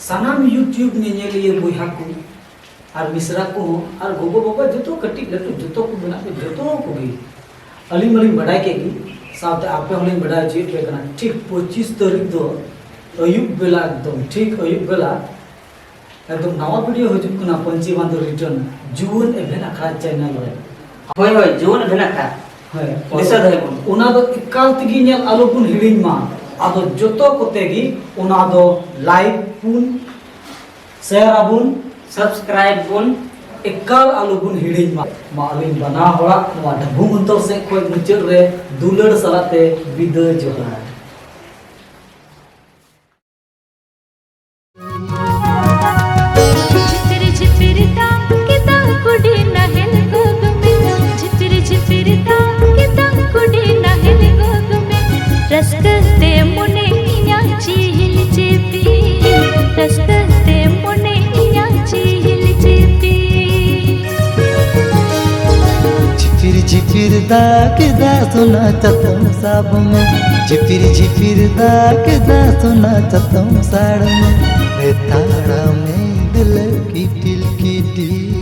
सानाम YouTube नेनेलिए बुहा को और मिश्रा को और गोगो बाबा जो कटी लटू जो को बना के जो को भी अली मली बड़ा के साथ आपे हमें बड़ा चीज पे करना ठीक 25 तारीख दो अयुब बेला एकदम ठीक अयुब बेला एकदम नवा वीडियो हो चुकना पंची बांधो रिटर्न जून एवेन अखड़ा चैनल रे होय होय जून एवेन अखड़ा है दिशा धाइबन ओना दो एकाल तगी नेल आलो बुन हिडिन मा आदो जोतो कोते गी ओना दो लाइक पुन शेयर आबुन सब्सक्राइब बुन एकाल आलो बुन हिडिन मा अलिन बना होड़ा नवा ढबु मंतल से कोई मुचर रे दुलड़ सलाते विदय जोहार रस्कते मुने इन्या चीहिल चेपी रस्कते मुने इन्या चीहिल चेपी झिपिर झिपिर दागदा सुना चतम साब में झिपिर झिपिर दागदा सुना चतम साड़ में रे ताड़ा में दिल की टिल की टी